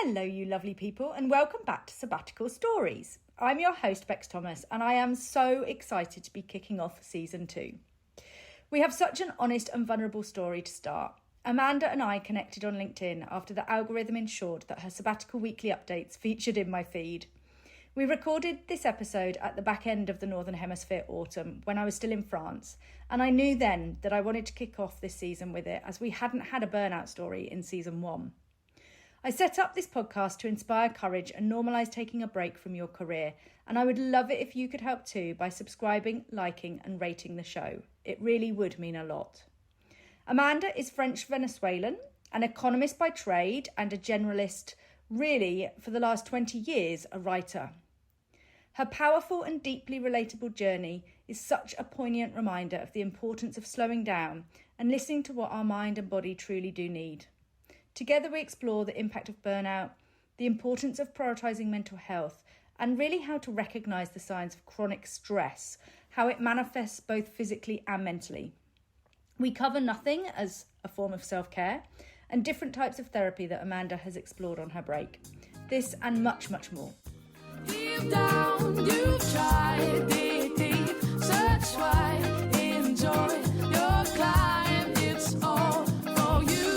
Hello, you lovely people, and welcome back to Sabbatical Stories. I'm your host, Bex Thomas, and I am so excited to be kicking off season 2. We have such an honest and vulnerable story to start. Amanda and I connected on LinkedIn after the algorithm ensured that her sabbatical weekly updates featured in my feed. We recorded this episode at the back end of the Northern Hemisphere autumn when I was still in France, and I knew then that I wanted to kick off this season with it as we hadn't had a burnout story in season 1. I set up this podcast to inspire courage and normalise taking a break from your career, and I would love it if you could help too by subscribing, liking and rating the show. It really would mean a lot. Amanda is French-Venezuelan, an economist by trade and a generalist, really, for the last 20 years, a writer. Her powerful and deeply relatable journey is such a poignant reminder of the importance of slowing down and listening to what our mind and body truly do need. Together we explore the impact of burnout, the importance of prioritising mental health, and really how to recognise the signs of chronic stress, how it manifests both physically and mentally. We cover nothing as a form of self-care and different types of therapy that Amanda has explored on her break. This and much, much more. Deep down, you've tried, deep, search wide, enjoy your climb, it's all for you.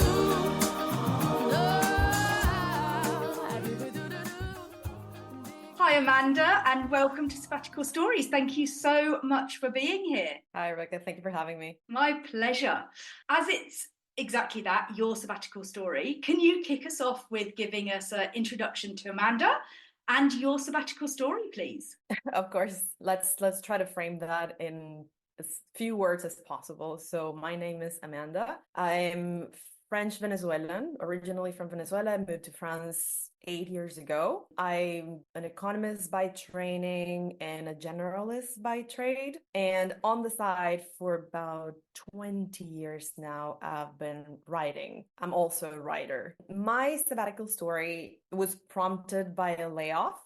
Hi Amanda, and welcome to Sabbatical Stories. Thank you so much for being here. Hi Rebecca, thank you for having me. My pleasure. As it's exactly that, your sabbatical story, can you kick us off with giving us an introduction to Amanda and your sabbatical story, please? Of course, let's try to frame that in as few words as possible. So my name is Amanda. I'm French-Venezuelan, originally from Venezuela. I moved to France 8 years ago. I'm an economist by training and a generalist by trade. And on the side, for about 20 years now, I've been writing. I'm also a writer. My sabbatical story was prompted by a layoff.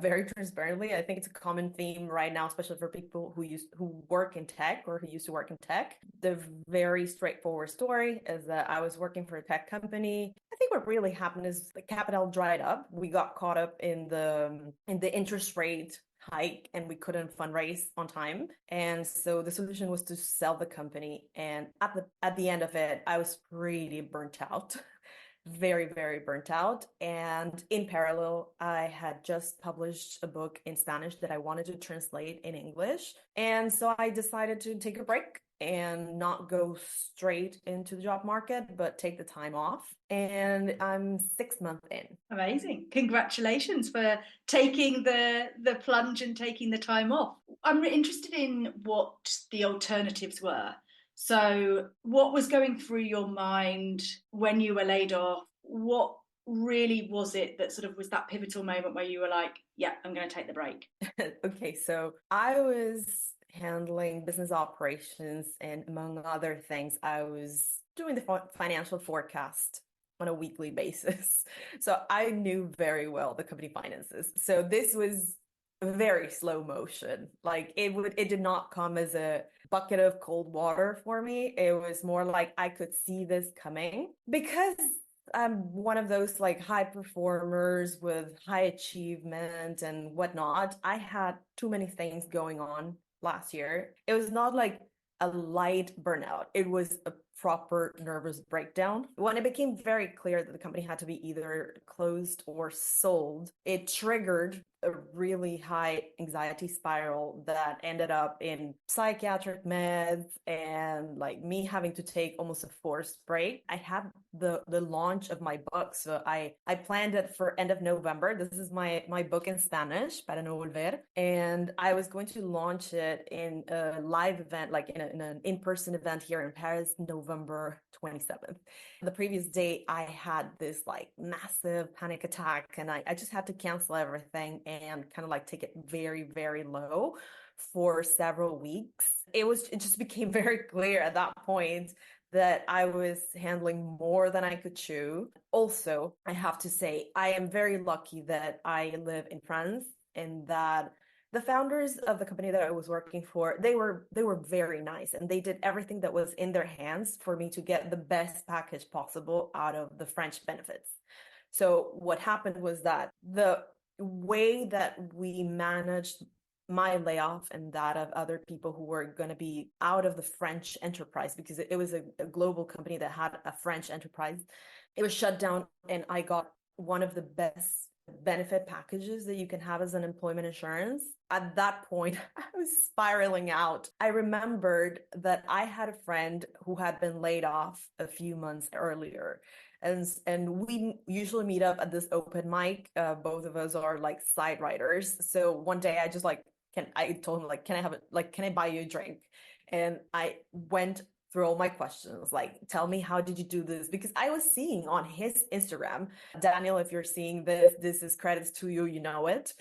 Very transparently, I think it's a common theme right now, especially for people who work in tech or who used to work in tech. The very straightforward story is that I was working for a tech company. I think what really happened is the capital dried up. We got caught up in the interest rate hike and we couldn't fundraise on time. And so the solution was to sell the company. And at the end of it, I was pretty burnt out. Very, very burnt out. And in parallel, I had just published a book in Spanish that I wanted to translate in English. And so I decided to take a break and not go straight into the job market, but take the time off. And I'm 6 months in. Amazing. Congratulations for taking the plunge and taking the time off. I'm interested in what the alternatives were. So what was going through your mind when you were laid off? What really was it that sort of was that pivotal moment where you were like, yeah, I'm going to take the break? Okay, so I was handling business operations, and among other things, I was doing the financial forecast on a weekly basis. So I knew very well the company finances. So this was very slow motion. Like it did not come as a bucket of cold water for me. It was more like I could see this coming because I'm one of those like high performers with high achievement and whatnot. I had too many things going on last year. It was not like a light burnout. It was a proper nervous breakdown. When it became very clear that the company had to be either closed or sold, it triggered a really high anxiety spiral that ended up in psychiatric meds and like me having to take almost a forced break. I had the launch of my book. So I planned it for end of November. This is my book in Spanish, Para no volver. And I was going to launch it in a live event, like in an in-person event here in Paris, November 27th. The previous day, I had this like massive panic attack and I just had to cancel everything and kind of like take it very, very low for several weeks. It just became very clear at that point that I was handling more than I could chew. Also, I have to say, I am very lucky that I live in France and that the founders of the company that I was working for, they were very nice and they did everything that was in their hands for me to get the best package possible out of the French benefits. So what happened was that the way that we managed my layoff and that of other people who were going to be out of the French enterprise, because it was a global company that had a French enterprise, it was shut down, and I got one of the best benefit packages that you can have as an employment insurance. At that point, I was spiraling out. I remembered that I had a friend who had been laid off a few months earlier. And we usually meet up at this open mic. Both of us are like side writers. So one day I just like, I told him like, can I buy you a drink? And I went through all my questions, like, tell me, how did you do this? Because I was seeing on his Instagram, Daniel, if you're seeing this, this is credits to you, you know it.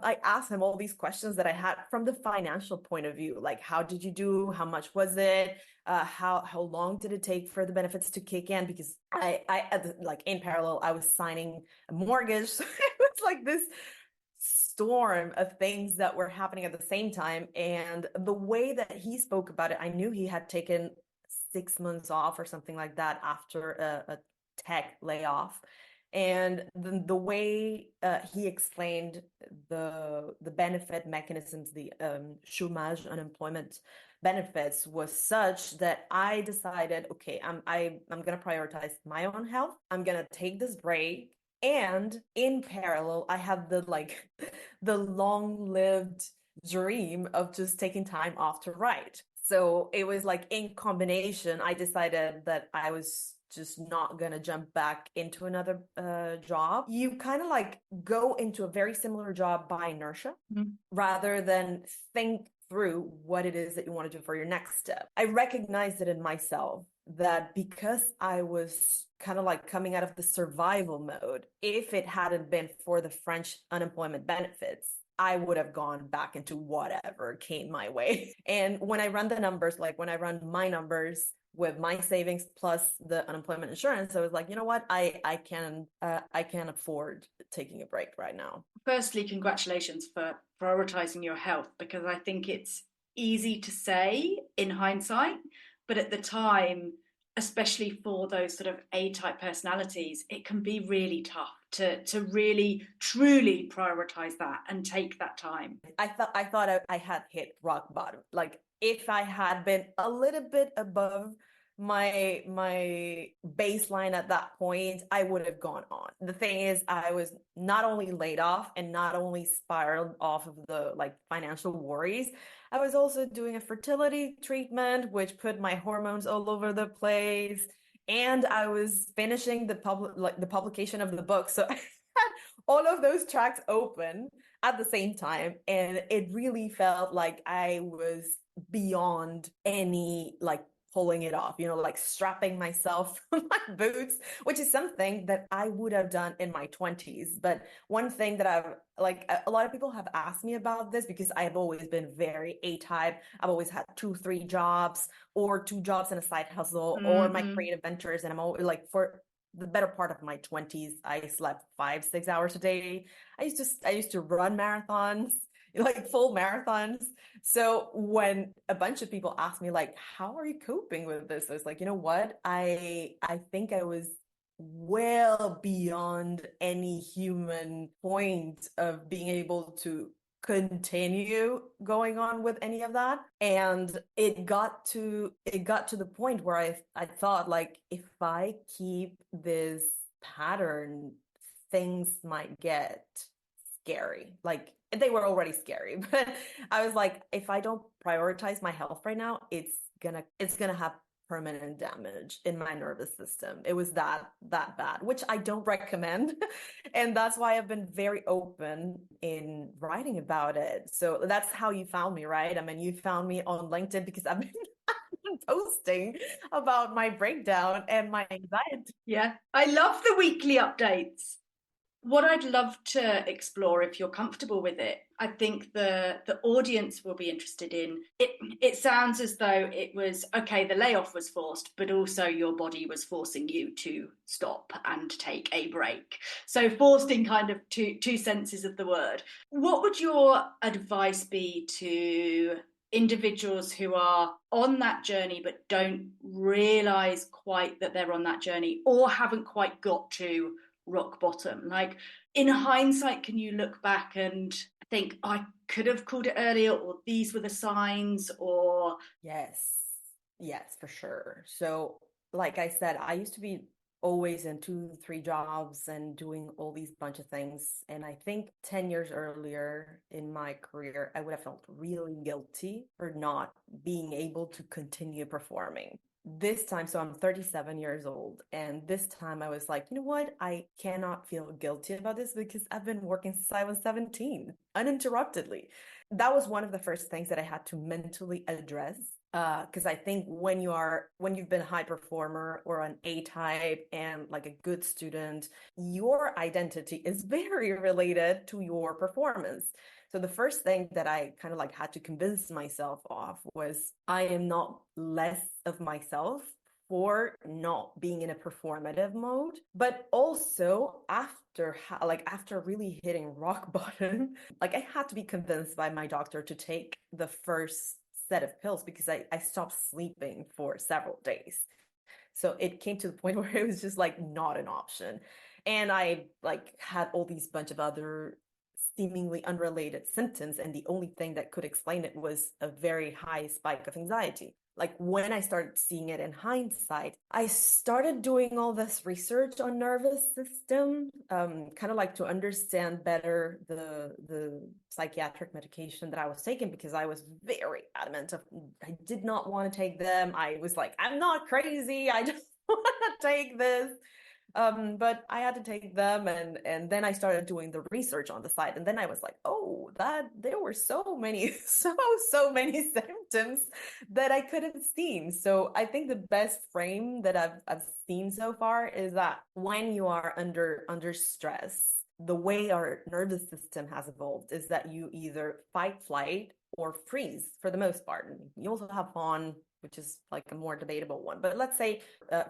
I asked him all these questions that I had from the financial point of view, like, how did you do? How much was it? How long did it take for the benefits to kick in? Because like in parallel, I was signing a mortgage. So it was like this storm of things that were happening at the same time. And the way that he spoke about it, I knew he had taken 6 months off or something like that after a tech layoff. And the way he explained the benefit mechanisms, the chômage, unemployment benefits, was such that I decided, okay, I'm going to prioritize my own health. I'm going to take this break. And in parallel, I had the long-lived dream of just taking time off to write. So it was like in combination, I decided that I was just not going to jump back into another job. You kind of like go into a very similar job by inertia rather than think through what it is that you want to do for your next step. I recognized it in myself that because I was kind of like coming out of the survival mode, if it hadn't been for the French unemployment benefits, I would have gone back into whatever came my way. And when I run the numbers, like when I run my numbers with my savings plus the unemployment insurance, I was like, you know what, I can afford taking a break right now. Firstly, congratulations for prioritizing your health, because I think it's easy to say in hindsight, but at the time, especially for those sort of A-type personalities, it can be really tough to really truly prioritize that and take that time. I thought I had hit rock bottom. Like if I had been a little bit above my baseline at that point, I would have gone on. The thing is, I was not only laid off and not only spiraled off of the like financial worries, I was also doing a fertility treatment, which put my hormones all over the place. And I was finishing the publication of the book. So I had all of those tracks open at the same time. And it really felt like I was beyond any like pulling it off, like strapping myself my boots, which is something that I would have done in my 20s. But one thing that I've like, a lot of people have asked me about this because I've always been very A-type. I've always had 2-3 jobs or 2 jobs and a side hustle or my creative ventures. And I'm always like, for the better part of my 20s, I slept 5-6 hours a day. I used to run marathons, like full marathons. So when a bunch of people ask me like, how are you coping with this? I was like, you know what? I think I was well beyond any human point of being able to continue going on with any of that. And it got to the point where I thought like, if I keep this pattern, things might get scary. Like they were already scary, but I was like, if I don't prioritize my health right now, it's gonna have permanent damage in my nervous system. It was that bad, which I don't recommend. And that's why I've been very open in writing about it. So that's how you found me, right? I mean, you found me on LinkedIn because I've been posting about my breakdown and my anxiety. Yeah, I love the weekly updates. What I'd love to explore, if you're comfortable with it, I think the audience will be interested in it. It sounds as though it was okay, the layoff was forced, but also your body was forcing you to stop and take a break. So forced in kind of two senses of the word. What would your advice be to individuals who are on that journey but don't realize quite that they're on that journey or haven't quite got to rock bottom? Like, in hindsight, can you look back and think, I could have called it earlier, or these were the signs, or... Yes, for sure. So, like I said, I used to be always in 2, 3 jobs and doing all these bunch of things. And I think 10 years earlier in my career, I would have felt really guilty for not being able to continue performing. This time, so I'm 37 years old, and this time I was like, you know what? I cannot feel guilty about this because I've been working since I was 17, uninterruptedly. That was one of the first things that I had to mentally address, because I think when you've been a high performer or an A type and like a good student, your identity is very related to your performance. So the first thing that I kind of like had to convince myself of was I am not less of myself for not being in a performative mode. But also after really hitting rock bottom, like I had to be convinced by my doctor to take the first set of pills because I stopped sleeping for several days. So it came to the point where it was just like not an option. And I like had all these bunch of other seemingly unrelated symptoms, and the only thing that could explain it was a very high spike of anxiety. Like when I started seeing it in hindsight, I started doing all this research on nervous system, kind of like to understand better the psychiatric medication that I was taking, because I was very adamant of I did not want to take them. I was like, I'm not crazy. I just want to take this. But I had to take them, and then I started doing the research on the side, and then I was like, oh, that there were so many so many symptoms that I could have seen. So I think the best frame that I've seen so far is that when you are under stress, the way our nervous system has evolved is that you either fight, flight, or freeze for the most part. And you also have fawn, which is like a more debatable one, but let's say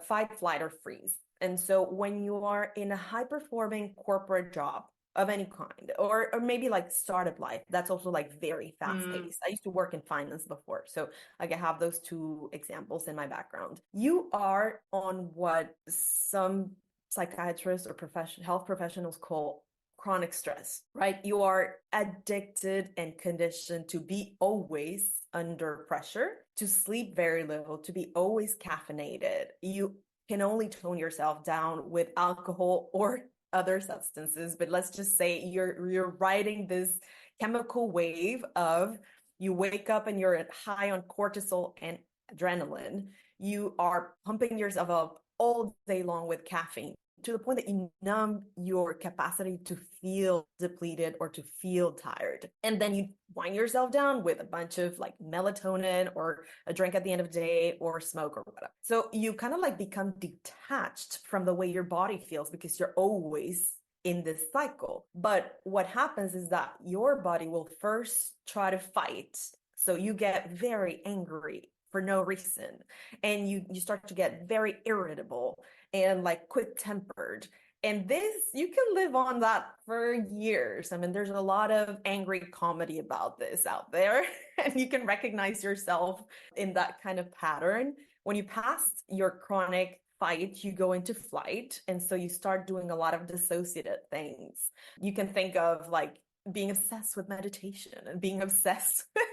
fight, flight, or freeze. And so when you are in a high performing corporate job of any kind, or maybe like startup life, that's also like very fast paced. I used to work in finance before. So like I have those two examples in my background. You are on what some psychiatrists or health professionals call chronic stress, right? You are addicted and conditioned to be always under pressure, to sleep very little, to be always caffeinated. You can only tone yourself down with alcohol or other substances, but let's just say you're riding this chemical wave of you wake up and you're high on cortisol and adrenaline. You are pumping yourself up all day long with caffeine to the point that you numb your capacity to feel depleted or to feel tired. And then you wind yourself down with a bunch of like melatonin or a drink at the end of the day or smoke or whatever. So you kind of like become detached from the way your body feels because you're always in this cycle. But what happens is that your body will first try to fight. So you get very angry for no reason, and you start to get very irritable and like quick tempered. And this, you can live on that for years. I mean, there's a lot of angry comedy about this out there, and you can recognize yourself in that kind of pattern. When you pass your chronic fight, you go into flight. And so you start doing a lot of dissociative things. You can think of like being obsessed with meditation and being obsessed with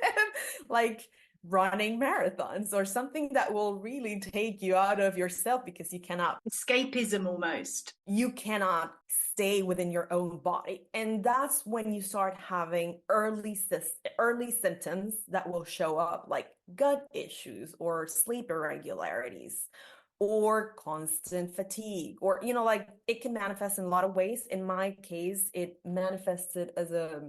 like running marathons or something that will really take you out of yourself, because you cannot escapism almost. You cannot stay within your own body. And that's when you start having early symptoms that will show up, like gut issues or sleep irregularities or constant fatigue, or like it can manifest in a lot of ways. In my case, it manifested as a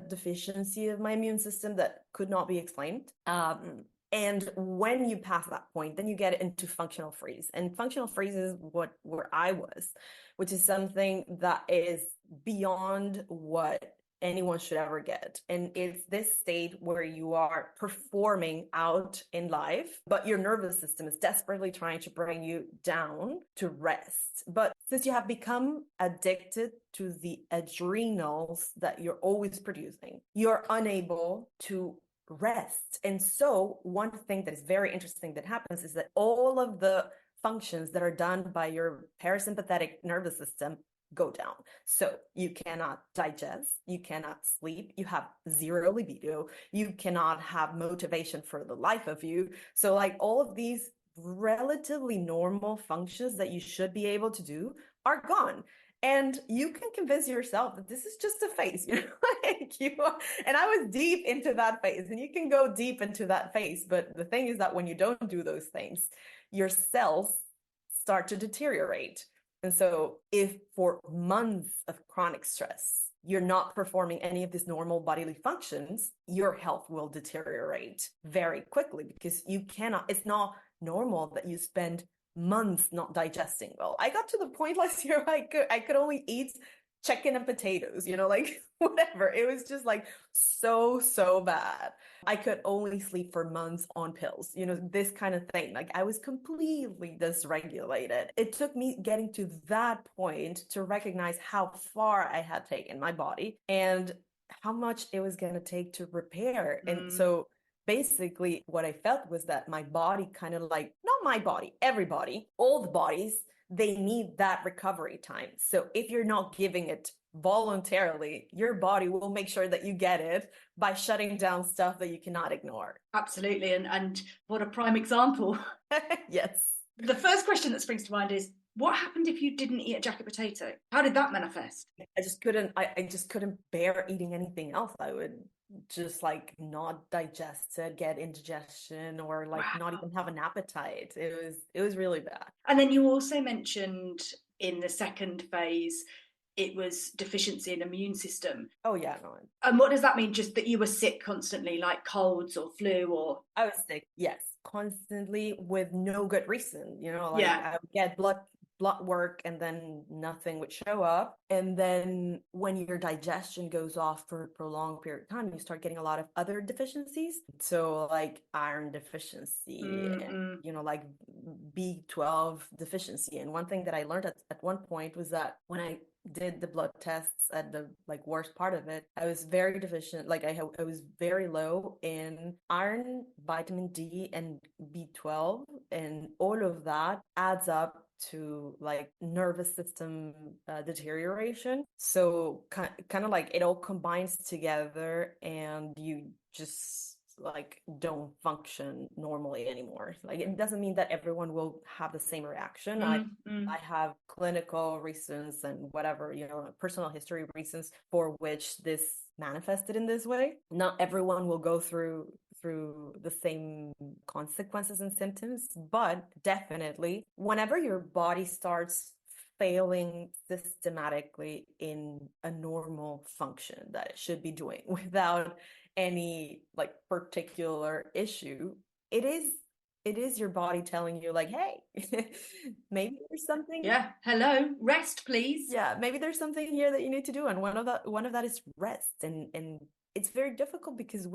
deficiency of my immune system that could not be explained. And when you pass that point, then you get into functional freeze. And functional freeze is where I was, which is something that is beyond what anyone should ever get. And it's this state where you are performing out in life, but your nervous system is desperately trying to bring you down to rest. But since you have become addicted to the adrenals that you're always producing, you're unable to rest. And so one thing that is very interesting that happens is that all of the functions that are done by your parasympathetic nervous system go down. So you cannot digest, you cannot sleep, you have zero libido, you cannot have motivation for the life of you. So like all of these relatively normal functions that you should be able to do are gone. And you can convince yourself that this is just a phase, and I was deep into that phase, and you can go deep into that phase. But the thing is that when you don't do those things, your cells start to deteriorate. And so if for months of chronic stress, you're not performing any of these normal bodily functions, your health will deteriorate very quickly because it's not normal that you spend months not digesting well. I got to the point last year I could only eat chicken and potatoes, like whatever. It was just like so bad. I could only sleep for months on pills, this kind of thing. Like I was completely dysregulated. It took me getting to that point to recognize how far I had taken my body and how much it was going to take to repair. And so basically what I felt was that my body kind of like, not my body, everybody, all the bodies, they need that recovery time. So if you're not giving it voluntarily, your body will make sure that you get it by shutting down stuff that you cannot ignore. Absolutely. And what a prime example. Yes. The first question that springs to mind is, what happened if you didn't eat a jacket potato? How did that manifest? I just couldn't bear eating anything else. I would just like not digest it, get indigestion, or like not even have an appetite. It was really bad. And then you also mentioned in the second phase, it was deficiency in immune system. Oh yeah, no. And what does that mean? Just that you were sick constantly, like colds or flu, or? I was sick, yes, constantly with no good reason. I would get blood work and then nothing would show up. And then when your digestion goes off for a prolonged period of time, you start getting a lot of other deficiencies. So like iron deficiency, and, like B12 deficiency. And one thing that I learned at one point was that when I did the blood tests at the like worst part of it, I was very deficient. Like I was very low in iron, vitamin D, and B12, and all of that adds up to like nervous system deterioration. So kind of like it all combines together, and you just like don't function normally anymore. Like it doesn't mean that everyone will have the same reaction. I have clinical reasons and whatever, personal history reasons for which this manifested in this way. Not everyone will go through the same consequences and symptoms, but definitely whenever your body starts failing systematically in a normal function that it should be doing without any like particular issue, it is your body telling you like, hey, maybe there's something. Yeah, hello, rest please. Yeah, maybe there's something here that you need to do, and one of that is rest. And it's very difficult because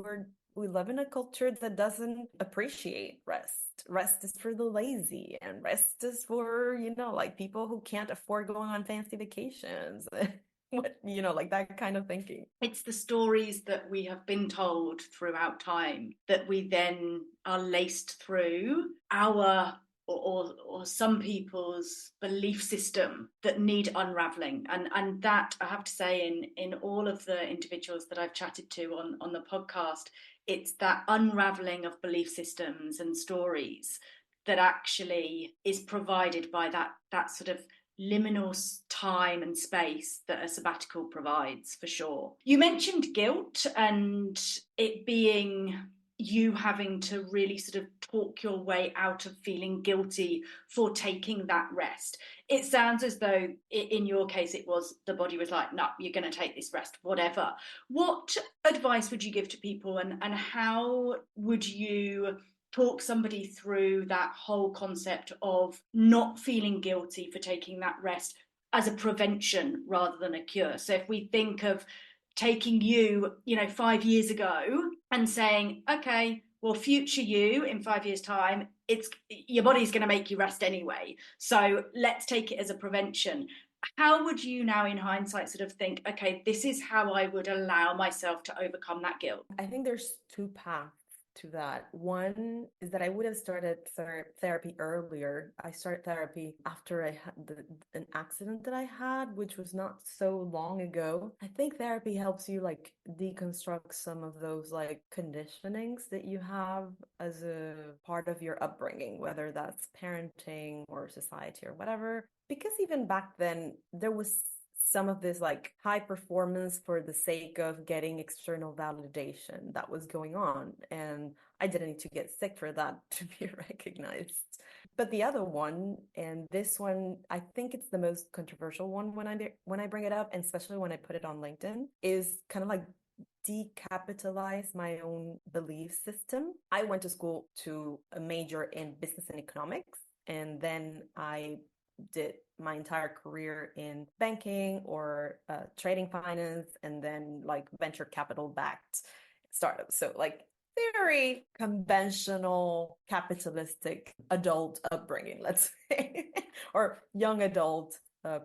we live in a culture that doesn't appreciate rest. Rest is for the lazy, and rest is for, like people who can't afford going on fancy vacations. Like that kind of thinking. It's the stories that we have been told throughout time that we then are laced through our or some people's belief system that need unraveling. And that, I have to say, in all of the individuals that I've chatted to on the podcast, it's that unraveling of belief systems and stories that actually is provided by that sort of liminal time and space that a sabbatical provides, for sure. You mentioned guilt and it being you having to really sort of talk your way out of feeling guilty for taking that rest. It sounds as though in your case it was the body was like, no, you're going to take this rest, whatever. What advice would you give to people, and how would you talk somebody through that whole concept of not feeling guilty for taking that rest as a prevention rather than a cure? So if we think of taking you, 5 years ago and saying, okay, well, future you in 5 years' time, your body's going to make you rest anyway. So let's take it as a prevention. how would you now in hindsight sort of think, okay, this is how I would allow myself to overcome that guilt? I think there's two paths to that. One is that I would have started therapy earlier. I started therapy after I had an accident that I had, which was not so long ago. I think therapy helps you like deconstruct some of those like conditionings that you have as a part of your upbringing, whether that's parenting or society or whatever. Because even back then, there was some of this like high performance for the sake of getting external validation that was going on. And I didn't need to get sick for that to be recognized. But the other one, and this one, I think it's the most controversial one when I bring it up, and especially when I put it on LinkedIn, is kind of like decapitalize my own belief system. I went to school to a major in business and economics, and then I did my entire career in banking or trading finance, and then like venture capital backed startups. So like very conventional capitalistic adult upbringing, let's say, or young adult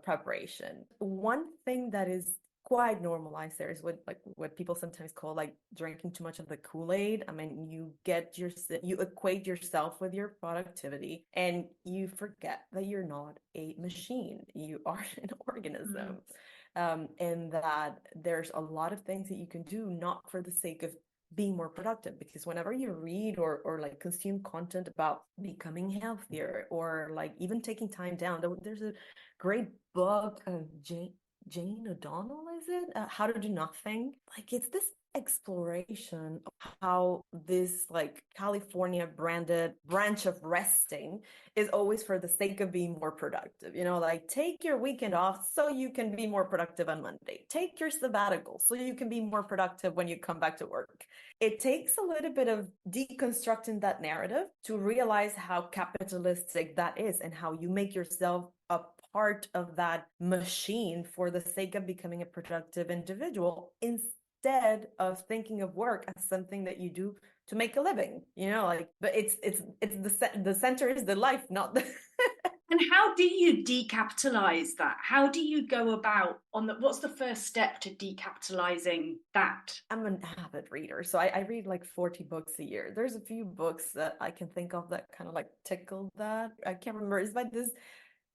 preparation. One thing that is quite normalized there is what people sometimes call like drinking too much of the Kool-Aid. I mean, you equate yourself with your productivity and you forget that you're not a machine. You are an organism. And that there's a lot of things that you can do not for the sake of being more productive, because whenever you read or like consume content about becoming healthier or like even taking time down, there's a great book of Jane O'Donnell, is it? How to Do Nothing. Like it's this exploration of how this like California branded branch of resting is always for the sake of being more productive. You know, like take your weekend off so you can be more productive on Monday. Take your sabbatical so you can be more productive when you come back to work. It takes a little bit of deconstructing that narrative to realize how capitalistic that is and how you make yourself a part of that machine for the sake of becoming a productive individual instead of thinking of work as something that you do to make a living, you know, like, but it's the center is the life, not the And how do you decapitalize that? How do you go about what's the first step to decapitalizing that? I'm an avid reader, so I read like 40 books a year. There's a few books that I can think of that kind of like tickle that. I can't remember. It's by this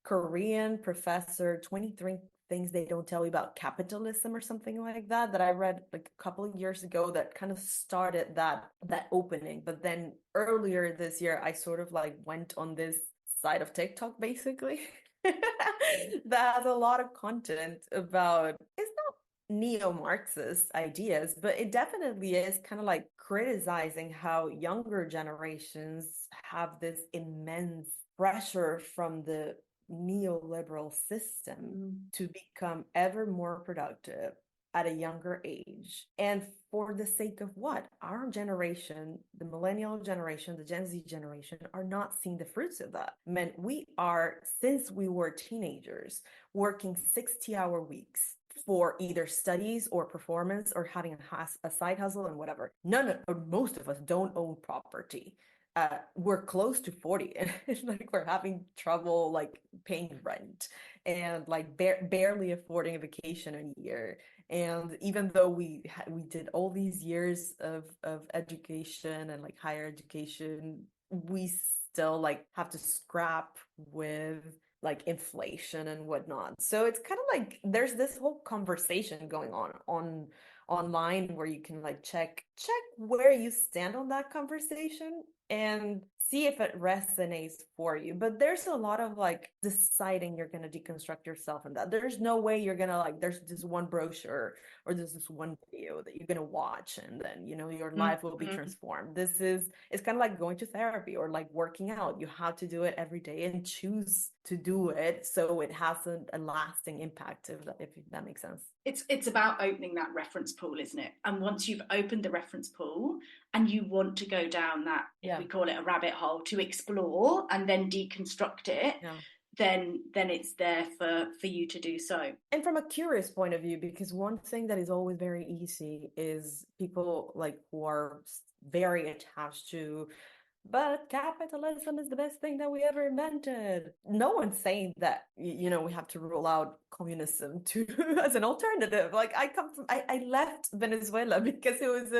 Korean professor, 23 Things They Don't Tell You About Capitalism or something like that, that I read like a couple of years ago that kind of started that opening. But then earlier this year, I sort of like went on this side of TikTok basically that has a lot of content about, it's not neo-Marxist ideas, but it definitely is kind of like criticizing how younger generations have this immense pressure from the neoliberal system to become ever more productive at a younger age. And for the sake of what? Our generation, the millennial generation, the Gen Z generation, are not seeing the fruits of that. Man, we are, since we were teenagers, working 60-hour weeks for either studies or performance or having a side hustle and whatever. Or most of us don't own property. We're close to 40 and like we're having trouble like paying rent and like barely affording a vacation a year. And even though we did all these years of education and like higher education, we still like have to scrap with like inflation and whatnot. So it's kind of like there's this whole conversation going on online where you can like check where you stand on that conversation and see if it resonates for you. But there's a lot of like deciding you're going to deconstruct yourself in that. There's no way you're going to like, there's this one brochure or there's this one video that you're going to watch and then, you know, your life will be transformed. It's kind of like going to therapy or like working out. You have to do it every day and choose to do it so it has a lasting impact, if that makes sense. It's about opening that reference pool, isn't it? And once you've opened the reference pool and you want to go down that, if we call it a rabbit hole, to explore and then deconstruct it, then it's there for you to do so. And from a curious point of view, because one thing that is always very easy is people like who are very attached to but capitalism is the best thing that we ever invented. No one's saying that, we have to rule out communism to as an alternative. Like I left Venezuela because it was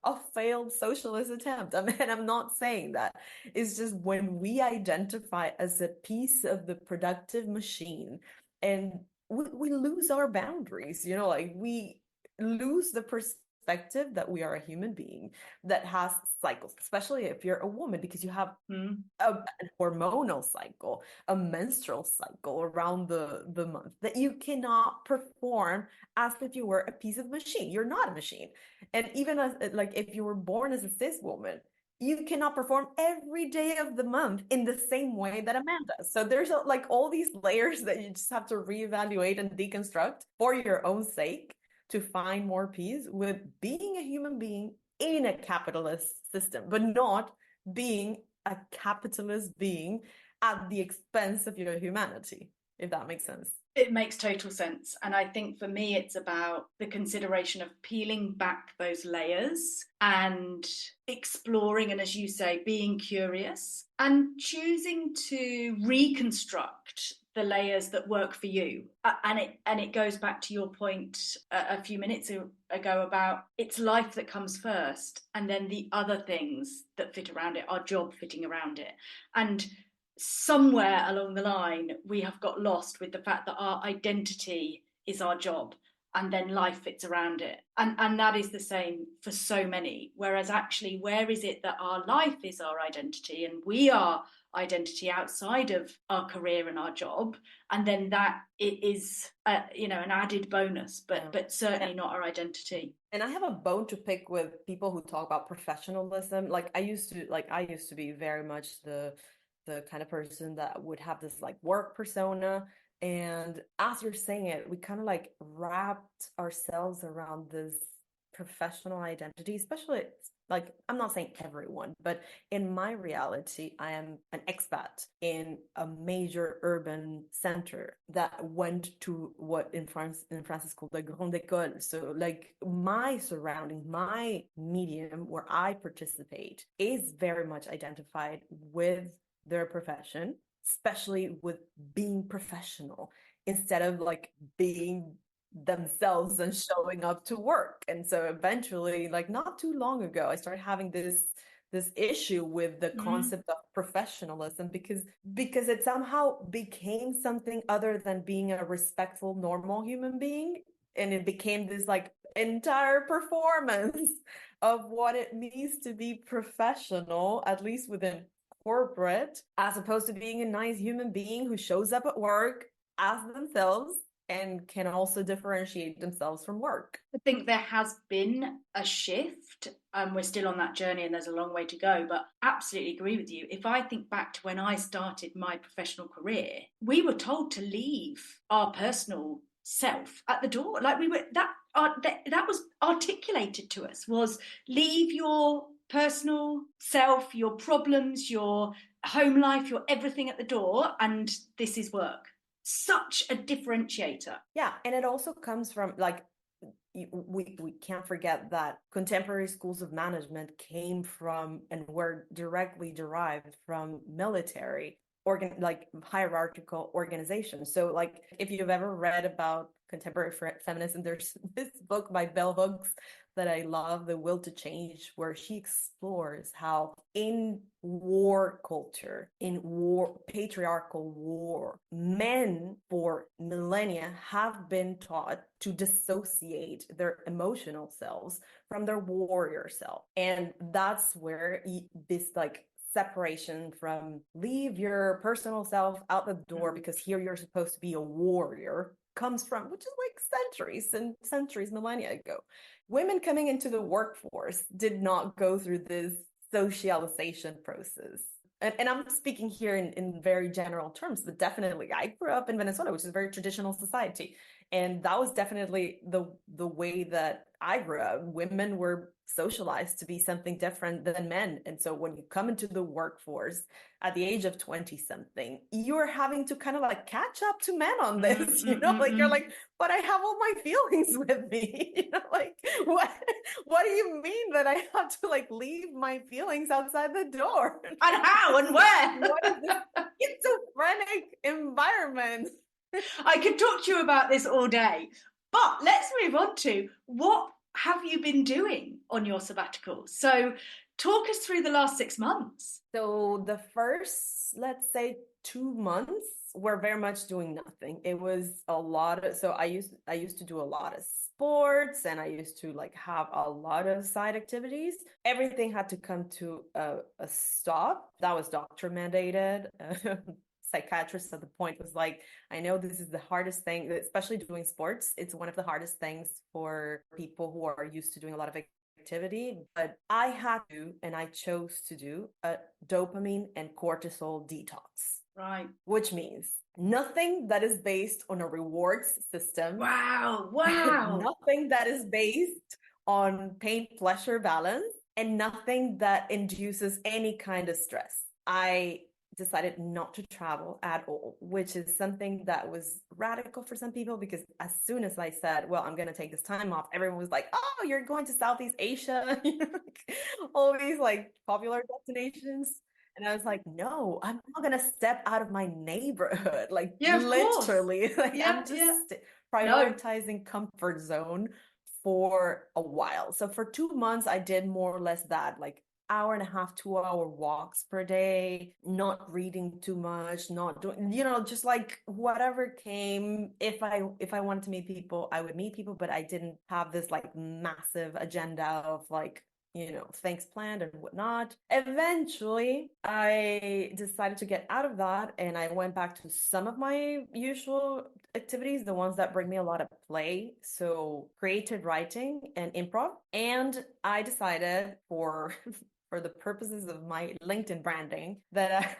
a failed socialist attempt. I mean, I'm not saying that. It's just when we identify as a piece of the productive machine and we lose our boundaries, like we lose the perspective that we are a human being that has cycles, especially if you're a woman, because you have a hormonal cycle, a menstrual cycle around the month that you cannot perform as if you were a piece of machine. You're not a machine. And even as like if you were born as a cis woman, you cannot perform every day of the month in the same way that a man does. So there's like all these layers that you just have to reevaluate and deconstruct for your own sake to find more peace with being a human being in a capitalist system, but not being a capitalist being at the expense of your humanity, if that makes sense. It makes total sense. And I think for me, it's about the consideration of peeling back those layers and exploring, and as you say, being curious and choosing to reconstruct the layers that work for you. And it goes back to your point a few minutes ago about it's life that comes first, and then the other things that fit around it, our job fitting around it. And somewhere along the line, we have got lost with the fact that our identity is our job and then life fits around it. And that is the same for so many. Whereas actually, where is it that our life is our identity and we are identity outside of our career and our job? And then that it is, an added bonus, but certainly not our identity. And I have a bone to pick with people who talk about professionalism. Like I used to be very much the kind of person that would have this like work persona. And as you're saying it, we kind of like wrapped ourselves around this professional identity, especially like, I'm not saying everyone, but in my reality, I am an expat in a major urban center that went to what in France is called the Grande École. So like my surrounding, my medium where I participate is very much identified with their profession, especially with being professional instead of like being themselves and showing up to work. And so eventually, like not too long ago, I started having this issue with the concept of professionalism because it somehow became something other than being a respectful, normal human being. And it became this like entire performance of what it means to be professional, at least within corporate, as opposed to being a nice human being who shows up at work as themselves and can also differentiate themselves from work. I think there has been a shift. We're still on that journey and there's a long way to go, but absolutely agree with you. If I think back to when I started my professional career, we were told to leave our personal self at the door. Like that was articulated to us, was leave your personal self, your problems, your home life, your everything at the door, and this is work. Such a differentiator. Yeah, and it also comes from like we can't forget that contemporary schools of management came from and were directly derived from military like hierarchical organizations. So like if you've ever read about contemporary feminism, there's this book by Bell Hooks that I love, The Will to Change, where she explores how in war culture, in war, patriarchal war, men for millennia have been taught to dissociate their emotional selves from their warrior self. And that's where this like separation from leave your personal self out the door because here you're supposed to be a warrior comes from, which is like centuries and centuries, millennia ago. Women coming into the workforce did not go through this socialization process. And I'm speaking here in very general terms, but definitely I grew up in Venezuela, which is a very traditional society. And that was definitely the way that I grew up. Women were socialized to be something different than men. And so when you come into the workforce at the age of 20 something, you're having to kind of like catch up to men on this, like you're like, but I have all my feelings with me, like what do you mean that I have to like leave my feelings outside the door? And how and where? What is this schizophrenic environment? I could talk to you about this all day, but let's move on to what have you been doing on your sabbatical? So talk us through the last 6 months. So the first, let's say 2 months, were very much doing nothing. It was a lot of, so I used to do a lot of sports, and I used to like have a lot of side activities. Everything had to come to a stop. That was doctor mandated. Psychiatrist at the point was like, I know this is the hardest thing, especially doing sports. It's one of the hardest things for people who are used to doing a lot of activity, but I had to, and I chose to do a dopamine and cortisol detox. Right. Which means nothing that is based on a rewards system. Wow. Nothing that is based on pain pleasure balance, and nothing that induces any kind of stress. I decided not to travel at all, which is something that was radical for some people, because as soon as I said, well, I'm going to take this time off, everyone was like, oh, you're going to Southeast Asia, all these like popular destinations. And I was like, no, I'm not going to step out of my neighborhood. Like, literally, like I'm just prioritizing comfort zone for a while. So for 2 months, I did more or less that, like hour and a half, 2 hour walks per day, not reading too much, not doing, just like whatever came. If I wanted to meet people, I would meet people, but I didn't have this like massive agenda of like, things planned and whatnot. Eventually, I decided to get out of that, and I went back to some of my usual activities, the ones that bring me a lot of play. So creative writing and improv. And I decided for the purposes of my LinkedIn branding that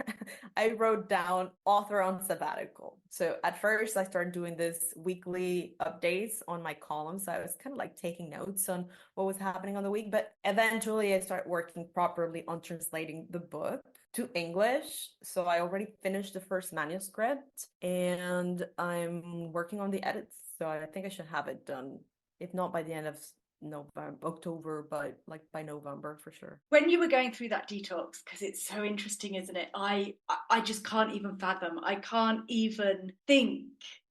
I wrote down author on sabbatical. So at first I started doing this weekly updates on my column. So I was kind of like taking notes on what was happening on the week, but eventually I started working properly on translating the book to English. So I already finished the first manuscript, and I'm working on the edits. So I think I should have it done, if not by the end of October, but like by November for sure. When you were going through that detox, because it's so interesting, isn't it? I just can't even fathom. I can't even think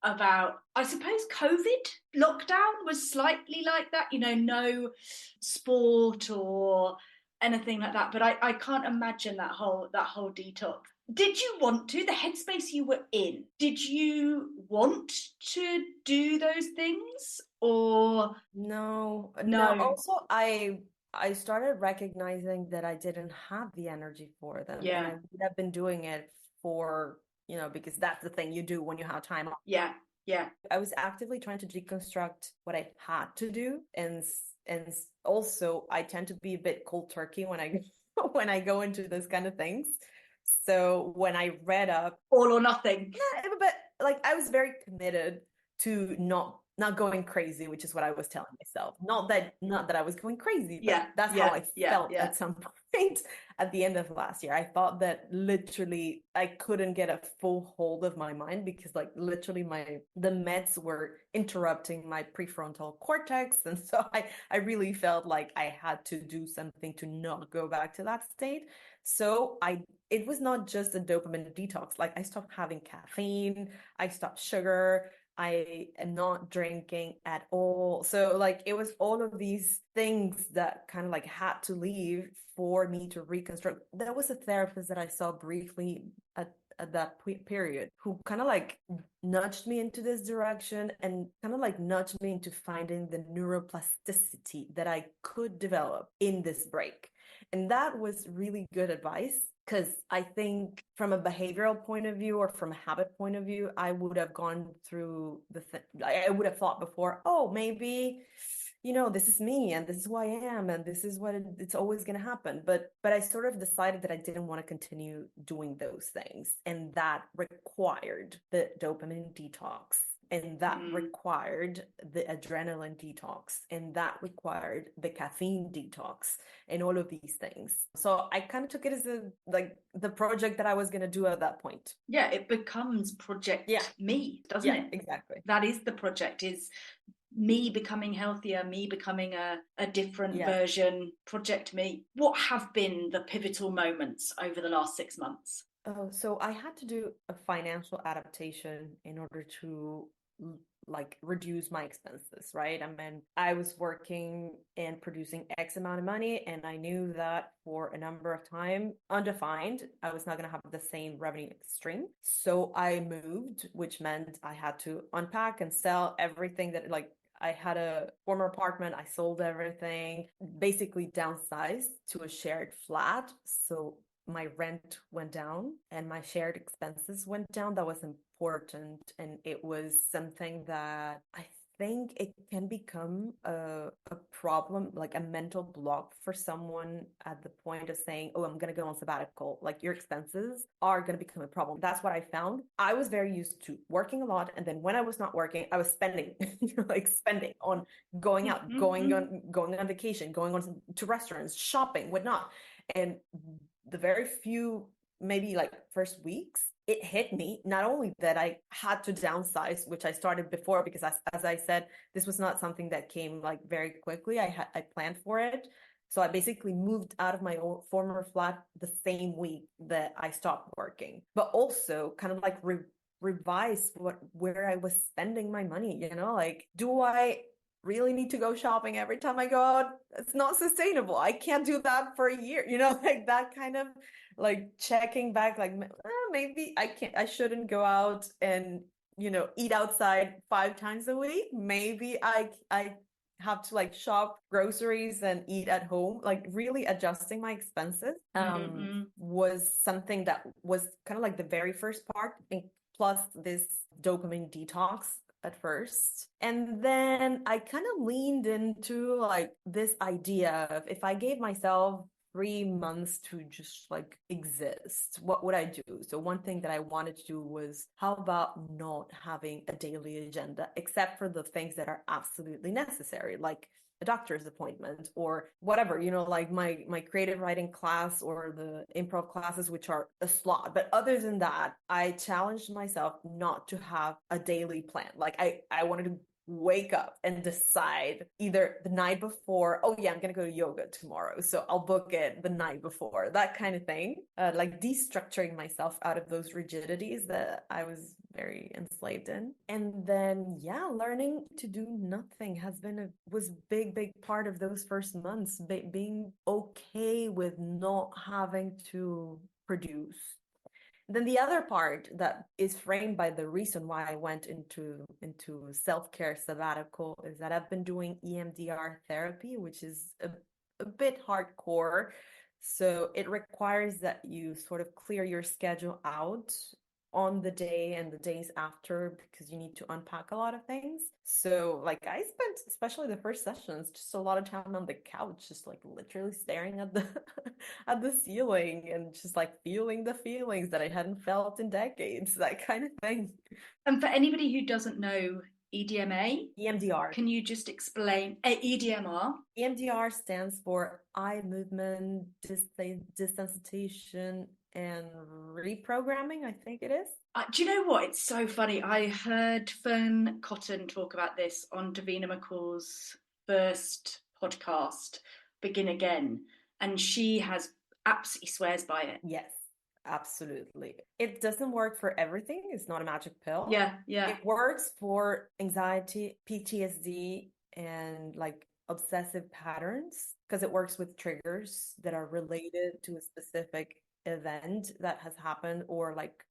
about, I suppose COVID lockdown was slightly like that, no sport or anything like that. But I can't imagine that whole detox. Did you want to, the headspace you were in, did you want to do those things, or no? Also, I started recognizing that I didn't have the energy for them, and I would have been doing it for, because that's the thing you do when you have time off. I was actively trying to deconstruct what I had to do, and also I tend to be a bit cold turkey when I when I go into those kind of things. So when I read up all or nothing, but like I was very committed to not going crazy, which is what I was telling myself. Not that I was going crazy, but that's how I felt at some point at the end of last year. I thought that literally I couldn't get a full hold of my mind, because like literally the meds were interrupting my prefrontal cortex, and so I really felt like I had to do something to not go back to that state. So it was not just a dopamine detox. Like I stopped having caffeine, I stopped sugar, I am not drinking at all. So like it was all of these things that kind of like had to leave for me to reconstruct. There was a therapist that I saw briefly at that period who kind of like nudged me into this direction, and kind of like nudged me into finding the neuroplasticity that I could develop in this break. And that was really good advice, because I think from a behavioral point of view or from a habit point of view, I would have gone through I would have thought before, oh, maybe, this is me and this is who I am and this is what it's always going to happen. But I sort of decided that I didn't want to continue doing those things. And that required the dopamine detox, And that required the adrenaline detox, and that required the caffeine detox, and all of these things. So I kind of took it as the project that I was going to do at that point. Yeah, it becomes project me, doesn't it? Exactly. That is the project, is me becoming healthier, me becoming a different version, project me. What have been the pivotal moments over the last 6 months? Oh, so I had to do a financial adaptation in order to like reduce my expenses, right? I mean, I was working and producing X amount of money, and I knew that for a number of time, undefined, I was not going to have the same revenue stream. So I moved, which meant I had to unpack and sell everything that I had a former apartment. I sold everything, basically downsized to a shared flat. So my rent went down and my shared expenses went down. That was important. And it was something that I think it can become a problem, like a mental block for someone at the point of saying, oh, I'm going to go on sabbatical. Like your expenses are going to become a problem. That's what I found. I was very used to working a lot. And then when I was not working, I was spending, like spending on going out, going on vacation, going on to restaurants, shopping, whatnot. And the very few, maybe like first weeks, it hit me not only that I had to downsize, which I started before, because as I said, this was not something that came like very quickly. I planned for it. So I basically moved out of my old former flat the same week that I stopped working, but also kind of like revise where I was spending my money, like, do I really need to go shopping every time I go out? It's not sustainable. I can't do that for a year, like that kind of like checking back, like maybe I shouldn't go out and eat outside 5 times a week. Maybe I have to like shop groceries and eat at home. Like really adjusting my expenses was something that was kind of like the very first part, and plus this dopamine detox at first. And then I kind of leaned into like this idea of, if I gave myself 3 months to just like exist, what would I do? So one thing that I wanted to do was, how about not having a daily agenda except for the things that are absolutely necessary, like a doctor's appointment or whatever, like my creative writing class or the improv classes, which are a slot. But other than that, I challenged myself not to have a daily plan. Like I wanted to wake up and decide either the night before, oh yeah, I'm gonna go to yoga tomorrow, so I'll book it the night before, that kind of thing. Like destructuring myself out of those rigidities that I was very enslaved in. And then learning to do nothing was big part of those first months, being okay with not having to produce. Then the other part that is framed by the reason why I went into self-care sabbatical is that I've been doing EMDR therapy, which is a bit hardcore. So it requires that you sort of clear your schedule out on the day and the days after, because you need to unpack a lot of things. So like I spent, especially the first sessions, just a lot of time on the couch, just like literally staring at the at the ceiling and just like feeling the feelings that I hadn't felt in decades, that kind of thing. And for anybody who doesn't know EDMA, EMDR. Can you just explain EDMR? EMDR stands for eye movement desensitization and reprogramming, I think it is. Do you know what? It's so funny. I heard Fern Cotton talk about this on Davina McCall's first podcast, Begin Again, and she has absolutely swears by it. Yes, absolutely. It doesn't work for everything. It's not a magic pill. Yeah. It works for anxiety, PTSD, and like obsessive patterns, because it works with triggers that are related to a specific event that has happened, or like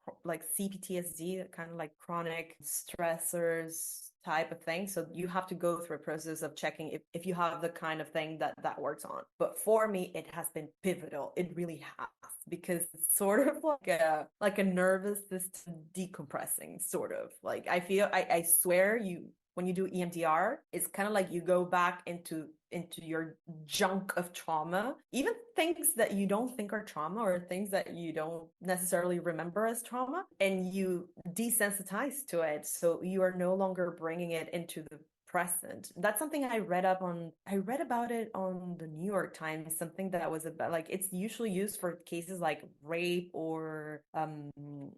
CPTSD, kind of like chronic stressors type of thing. So you have to go through a process of checking if you have the kind of thing that works on. But for me, it has been pivotal. It really has, because it's sort of like a nervous system decompressing, sort of. Like I feel, I swear when you do EMDR, it's kind of like you go back into your junk of trauma, even things that you don't think are trauma or things that you don't necessarily remember as trauma, and you desensitize to it. So you are no longer bringing it into the present. That's something I read about it on the New York Times, something that was about, like, it's usually used for cases like rape or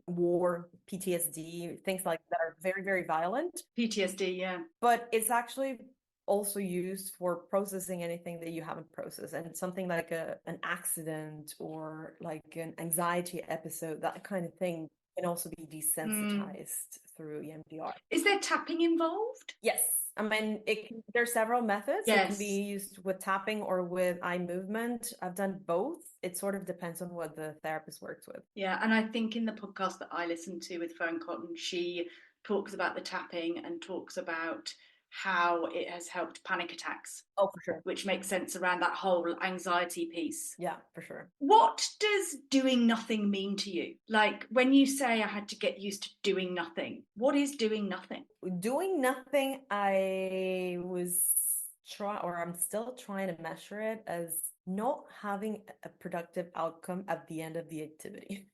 war, PTSD, things like that are very, very violent. PTSD, yeah. But it's actually also used for processing anything that you haven't processed, and something like an accident or like an anxiety episode, that kind of thing can also be desensitized through EMDR. Is there tapping involved? Yes. I mean, there are several methods. Yes. It can be used with tapping or with eye movement. I've done both. It sort of depends on what the therapist works with. Yeah, and I think in the podcast that I listened to with Fern Cotton, she talks about the tapping and talks about how it has helped panic attacks. Oh, for sure. Which makes sense around that whole anxiety piece. Yeah, for sure. What does doing nothing mean to you? Like, when you say I had to get used to doing nothing, what is doing nothing? Doing nothing, I'm still trying to measure it as not having a productive outcome at the end of the activity.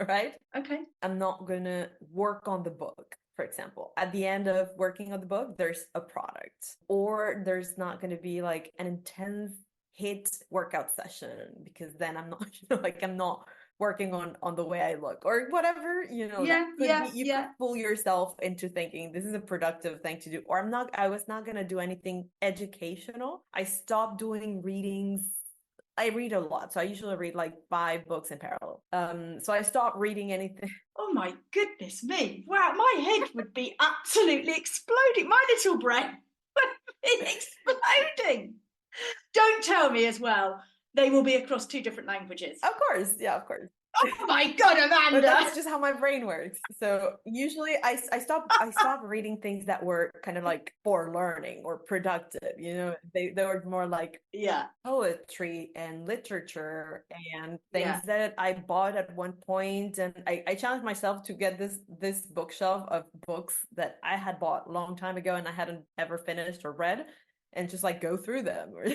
Right? Okay. I'm not gonna work on the book, for example. At the end of working on the book, there's a product, or there's not gonna be like an intense HIIT workout session, because then I'm not, I'm not working on the way I look or whatever, you could fool yourself into thinking this is a productive thing to do. Or I was not gonna do anything educational. I stopped doing readings. I read a lot, so I usually read like 5 books in parallel. So I stopped reading anything. Oh my goodness me. Wow, my head would be absolutely exploding. My little brain would be exploding. Don't tell me as well, they will be across 2 different languages. Of course, yeah, of course. Oh my God, Amanda! But that's just how my brain works. So usually I stopped reading things that were kind of like for learning or productive. They were more like poetry and literature and things that I bought at one point. And I challenged myself to get this bookshelf of books that I had bought a long time ago and I hadn't ever finished or read, and just like go through them, or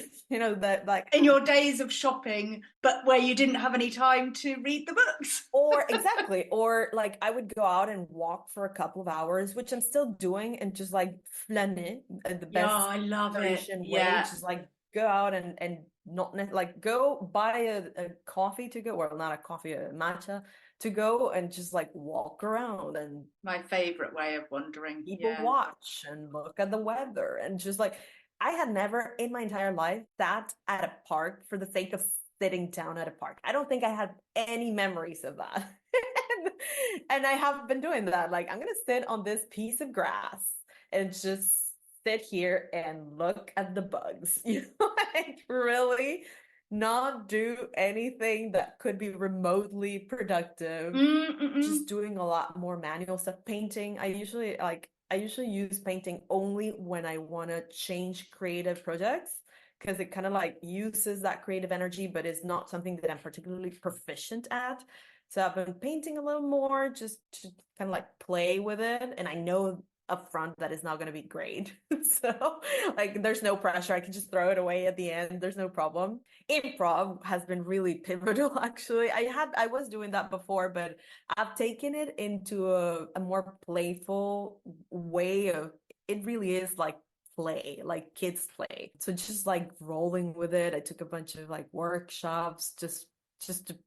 that, like, in your days of shopping, but where you didn't have any time to read the books. Or exactly, or like I would go out and walk for a couple of hours, which I'm still doing, and just like flâner, the best I love it. way, just like go out and not like go buy a coffee to go, well, not a coffee, a matcha to go, and just like walk around. And my favorite way of wandering. People watch and look at the weather, and just like, I had never in my entire life sat at a park for the sake of sitting down at a park. I don't think I had any memories of that. And I have been doing that. Like, I'm going to sit on this piece of grass and just sit here and look at the bugs. Like, really not do anything that could be remotely productive. Just doing a lot more manual stuff. Painting. I usually use painting only when I want to change creative projects, because it kind of like uses that creative energy, but it's not something that I'm particularly proficient at. So I've been painting a little more just to kind of like play with it. And I know upfront that it's not going to be great. So like, there's no pressure. I can just throw it away at the end. There's no problem. Improv has been really pivotal, actually. I was doing that before, but I've taken it into a more playful way of, it really is like play, like kids play. So just like rolling with it. I took a bunch of like workshops just to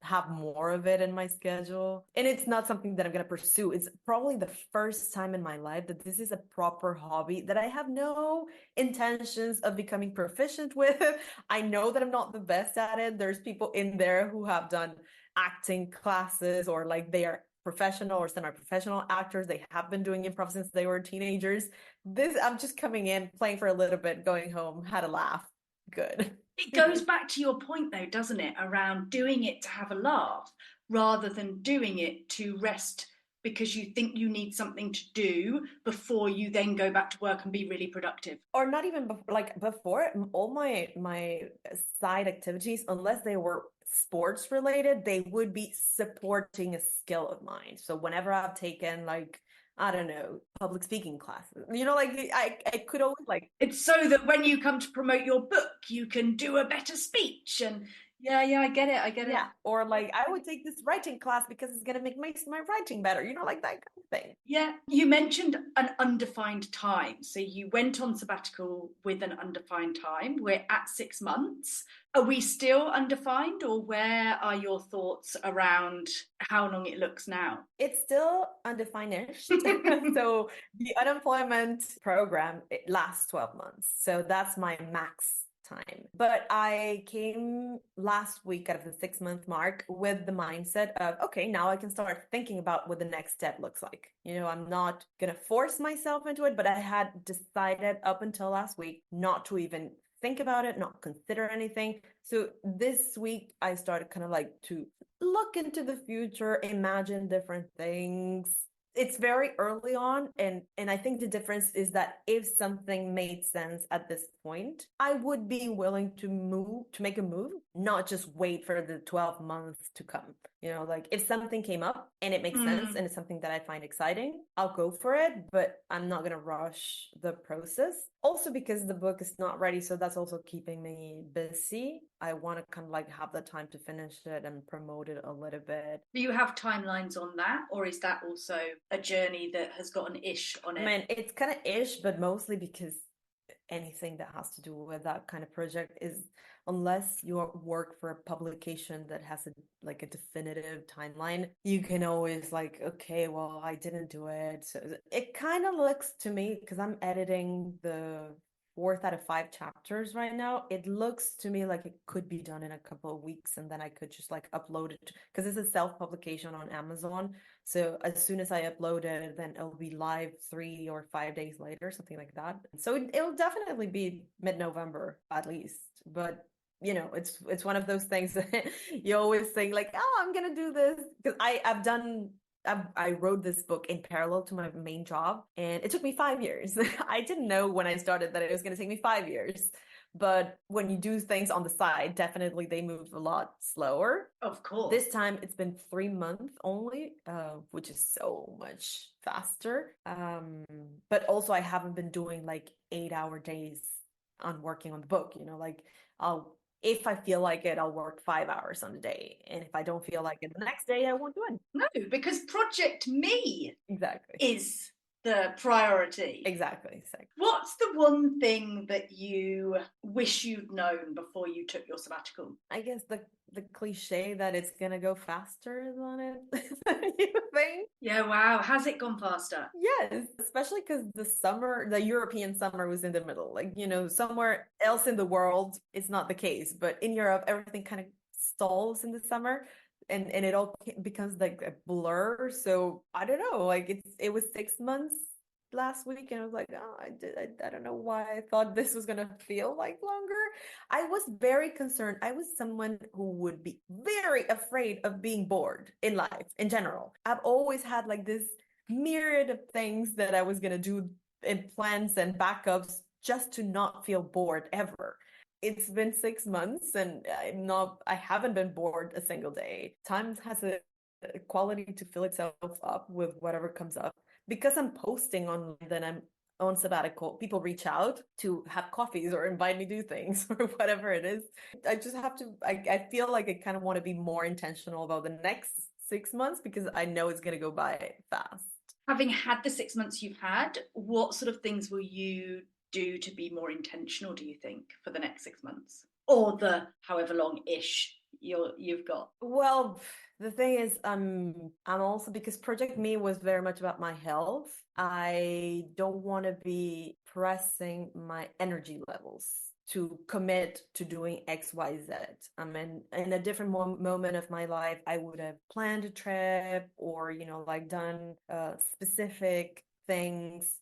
have more of it in my schedule. And it's not something that I'm going to pursue. It's probably the first time in my life that this is a proper hobby that I have no intentions of becoming proficient with. I know that I'm not the best at it. There's people in there who have done acting classes, or like they are professional or semi-professional actors. They have been doing improv since they were teenagers. I'm just coming in, playing for a little bit, going home, had a laugh. Good. It goes back to your point, though, doesn't it, around doing it to have a laugh rather than doing it to rest because you think you need something to do before you then go back to work and be really productive. Or not even before, all my side activities, unless they were sports related, they would be supporting a skill of mine. So whenever I've taken like I don't know, public speaking classes. Like I could always like, It's so that when you come to promote your book, you can do a better speech. And yeah, I get it. I get it. yeah, or like I would take this writing class because it's gonna make my writing better, like that kind of thing. Yeah, you mentioned an undefined time. So you went on sabbatical with an undefined time. We're at 6 months. Are we still undefined, or where are your thoughts around how long it looks now? It's still undefined-ish. So the unemployment program, it lasts 12 months. So that's my max time. But I came last week out of the 6 month mark with the mindset of, okay, now I can start thinking about what the next step looks like. I'm not going to force myself into it, but I had decided up until last week not to even think about it, not consider anything. So this week I started kind of like to look into the future, imagine different things. It's very early on, and I think the difference is that if something made sense at this point, I would be willing to make a move, not just wait for the 12 months to come. Like if something came up and it makes sense and it's something that I find exciting, I'll go for it, but I'm not going to rush the process. Also because the book is not ready, so that's also keeping me busy. I want to kind of like have the time to finish it and promote it a little bit. Do you have timelines on that, or is that also a journey that has got an ish on it? I mean, it's kind of ish, but mostly because anything that has to do with that kind of project is, unless you work for a publication that has a definitive timeline, you can always like, okay, well, I didn't do it. So it kind of looks to me, because I'm editing the 4th out of 5 chapters right now, it looks to me like it could be done in a couple of weeks, and then I could just like upload it, because it's a self-publication on Amazon. So as soon as I upload it, then it'll be live 3 or 5 days later, something like that. So it'll definitely be mid-November at least. But it's one of those things that you always think like, oh, I'm gonna do this, because I wrote this book in parallel to my main job, and it took me 5 years. I didn't know when I started that it was going to take me 5 years. But when you do things on the side, definitely they move a lot slower. Of course. This time it's been 3 months only, which is so much faster. But also I haven't been doing like 8-hour days on working on the book. Like if I feel like it, I'll work 5 hours on a day. And if I don't feel like it the next day, I won't do it. No, because Project Me Exactly is the priority. Exactly. What's the one thing that you wish you'd known before you took your sabbatical? I guess the cliche that it's gonna go faster than you think. Yeah, wow. Has it gone faster? Yes, especially because the European summer was in the middle. Like, somewhere else in the world, it's not the case. But in Europe, everything kind of stalls in the summer. And it all becomes like a blur. So I don't know, like it was 6 months last week, and I was like, oh, I don't know why I thought this was gonna feel like longer. I was very concerned. I was someone who would be very afraid of being bored in life in general. I've always had like this myriad of things that I was gonna do in plans and backups just to not feel bored ever. It's been 6 months and I haven't been bored a single day. Time has a quality to fill itself up with whatever comes up. Because I'm posting online that I'm on sabbatical, people reach out to have coffees or invite me to do things or whatever it is. I just have to, I feel like I kind of want to be more intentional about the next 6 months, because I know it's going to go by fast. Having had the 6 months you've had, what sort of things will you do to be more intentional, do you think, for the next 6 months, or the however long-ish you've got? Well, the thing is, I'm also, because Project Me was very much about my health, I don't want to be pressing my energy levels to commit to doing XYZ. I mean, in a different moment of my life, I would have planned a trip or, like done specific things.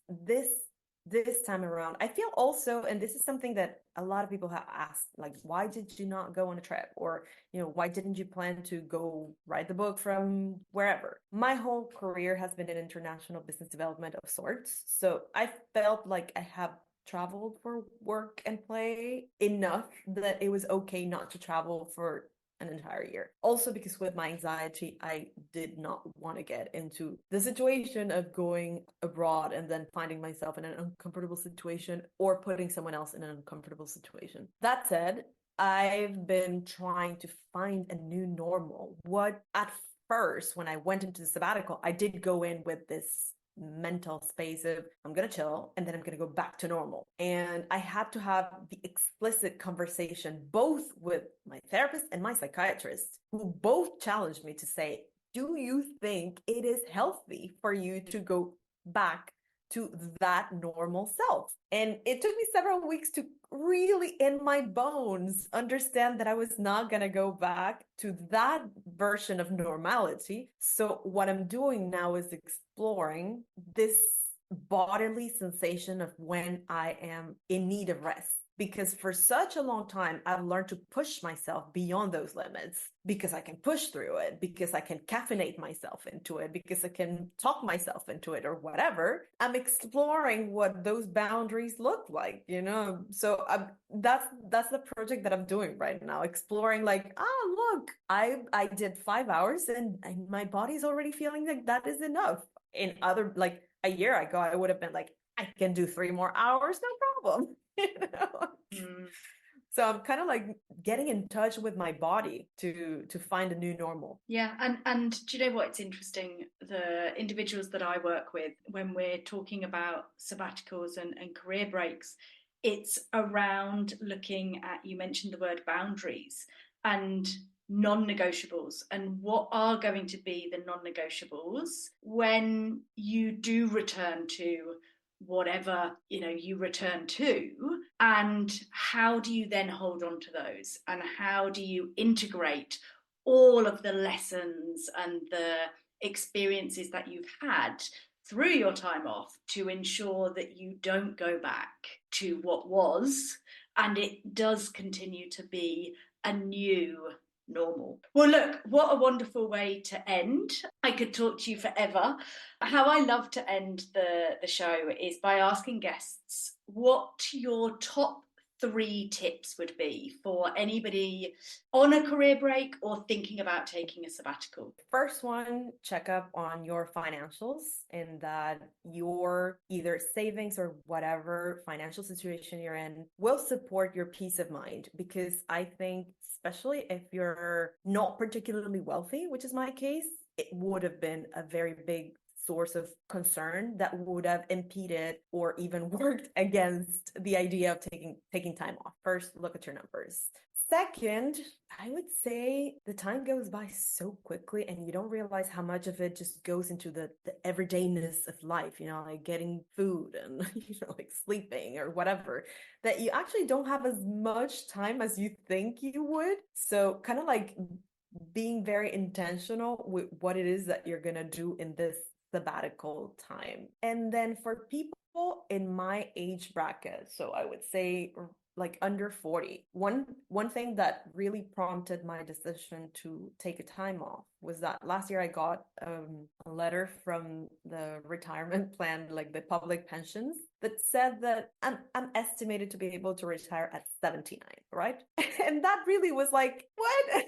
This time around, I feel also, and this is something that a lot of people have asked, like, why did you not go on a trip? Or, why didn't you plan to go write the book from wherever? My whole career has been in international business development of sorts. So I felt like I have traveled for work and play enough that it was okay not to travel for an entire year. Also because with my anxiety, I did not want to get into the situation of going abroad and then finding myself in an uncomfortable situation or putting someone else in an uncomfortable situation. That said, I've been trying to find a new normal. What at first, when I went into the sabbatical, I did go in with this mental space of I'm gonna chill and then I'm gonna go back to normal. And I had to have the explicit conversation both with my therapist and my psychiatrist, who both challenged me to say, do you think it is healthy for you to go back to that normal self? And it took me several weeks to really in my bones understand that I was not going to go back to that version of normality. So what I'm doing now is exploring this bodily sensation of when I am in need of rest. Because for such a long time, I've learned to push myself beyond those limits because I can push through it, because I can caffeinate myself into it, because I can talk myself into it or whatever. I'm exploring what those boundaries look like, you know? So that's the project that I'm doing right now, exploring like, look, I did 5 hours and my body's already feeling like that is enough. In other, like a year ago, I would have been like, I can do 3 more hours, no problem. So I'm kind of like getting in touch with my body to find a new normal. Yeah, and do you know what? It's interesting. The individuals that I work with, when we're talking about sabbaticals and career breaks, it's around looking at, you mentioned the word boundaries and non-negotiables, and what are going to be the non-negotiables when you do return to whatever you return to, and how do you then hold on to those, and how do you integrate all of the lessons and the experiences that you've had through your time off to ensure that you don't go back to what was and it does continue to be a new normal. Well, look, what a wonderful way to end. I could talk to you forever. How I love to end the show is by asking guests what your top 3 tips would be for anybody on a career break or thinking about taking a sabbatical. First one, check up on your financials, and that your either savings or whatever financial situation you're in will support your peace of mind. Because I think, especially if you're not particularly wealthy, which is my case, it would have been a very big source of concern that would have impeded or even worked against the idea of taking time off. First, look at your numbers. Second, I would say the time goes by so quickly and you don't realize how much of it just goes into the everydayness of life, like getting food and, like sleeping or whatever, that you actually don't have as much time as you think you would. So kind of like being very intentional with what it is that you're going to do in this sabbatical time. And then for people in my age bracket, so I would say like under 40, one thing that really prompted my decision to take a time off was that last year I got a letter from the retirement plan, like the public pensions, that said that I'm estimated to be able to retire at 79, right? And that really was like, what?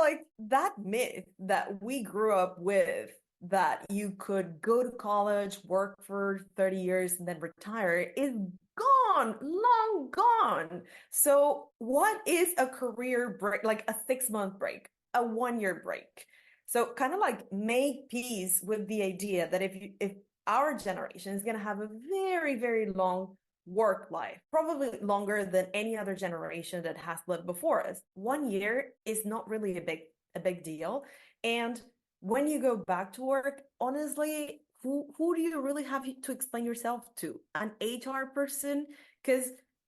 Like that myth that we grew up with, that you could go to college, work for 30 years, and then retire, is gone, long gone. So what is a career break, like a 6-month break, a 1-year break? So kind of like make peace with the idea that if our generation is going to have a very, very long work life, probably longer than any other generation that has lived before us, 1 year is not really a big deal. And when you go back to work, honestly, who do you really have to explain yourself to? An HR person? Because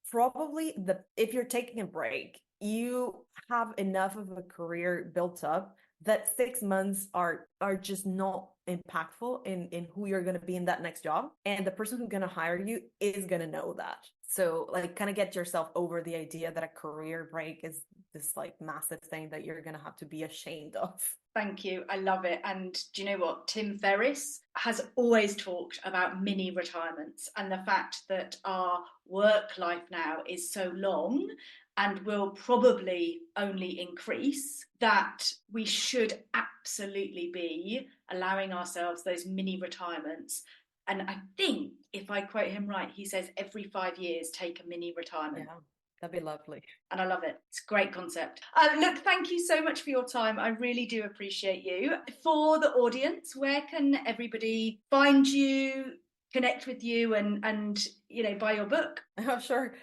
probably if you're taking a break, you have enough of a career built up that 6 months are just not impactful in who you're going to be in that next job. And the person who's going to hire you is going to know that. So like kind of get yourself over the idea that a career break is this like massive thing that you're going to have to be ashamed of. Thank you. I love it. And do you know what? Tim Ferriss has always talked about mini retirements and the fact that our work life now is so long and will probably only increase, that we should absolutely be allowing ourselves those mini retirements. And I think, if I quote him right, he says every 5 years, take a mini retirement. Yeah, that'd be lovely. And I love it. It's a great concept. Look, thank you so much for your time. I really do appreciate you. For the audience, where can everybody find you, connect with you, and buy your book? Oh, sure.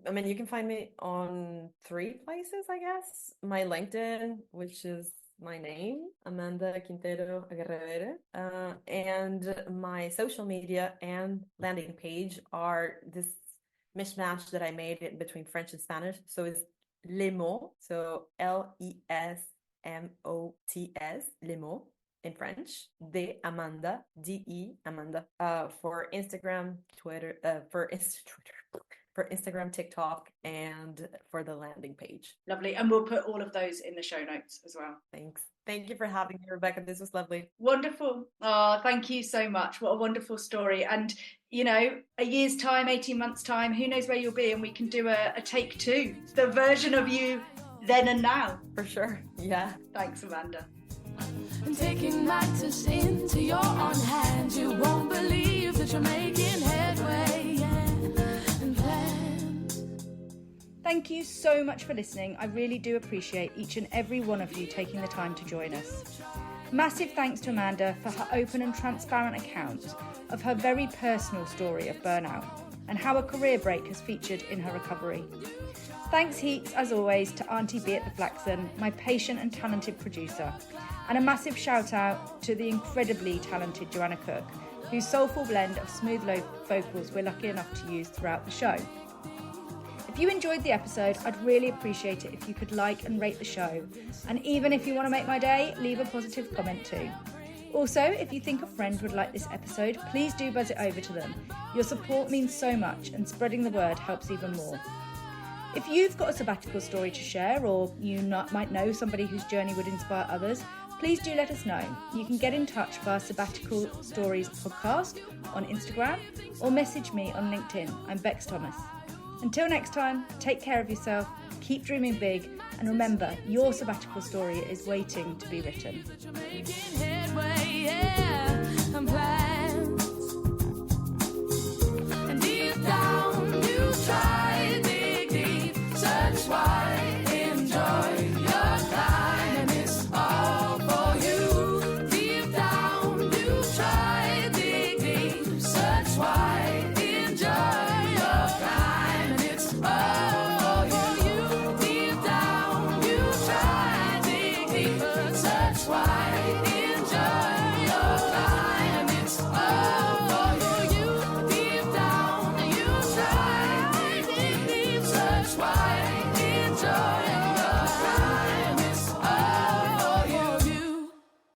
I mean, you can find me on 3 places, I guess. My LinkedIn, which is my name, Amanda Quintero Aguerrevere, and my social media and landing page are this mishmash that I made between French and Spanish. So it's les mots, so LESMOTS, les mots in French, de Amanda, DE Amanda, for Instagram, Twitter, for Instagram, TikTok, and for the landing page. Lovely. And we'll put all of those in the show notes as well. Thanks. Thank you for having me, Rebecca. This was lovely. Wonderful. Oh, thank you so much. What a wonderful story. And, a year's time, 18 months' time, who knows where you'll be, and we can do a take 2, the version of you then and now. For sure. Yeah. Thanks, Amanda. And taking matters into your own hands, you won't believe that you're making headway. And plans. Thank you so much for listening. I really do appreciate each and every one of you taking the time to join us. Massive thanks to Amanda for her open and transparent account of her very personal story of burnout and how a career break has featured in her recovery. Thanks heaps, as always, to Auntie B at the Flaxen, my patient and talented producer. And a massive shout out to the incredibly talented Joanna Cook, whose soulful blend of smooth low vocals we're lucky enough to use throughout the show. If you enjoyed the episode, I'd really appreciate it if you could like and rate the show. And even if you want to make my day, leave a positive comment too. Also, if you think a friend would like this episode, please do buzz it over to them. Your support means so much, and spreading the word helps even more. If you've got a sabbatical story to share, or you might know somebody whose journey would inspire others, please do let us know. You can get in touch via Sabbatical Stories Podcast on Instagram or message me on LinkedIn. I'm Bex Thomas. Until next time, take care of yourself, keep dreaming big, and remember, your sabbatical story is waiting to be written.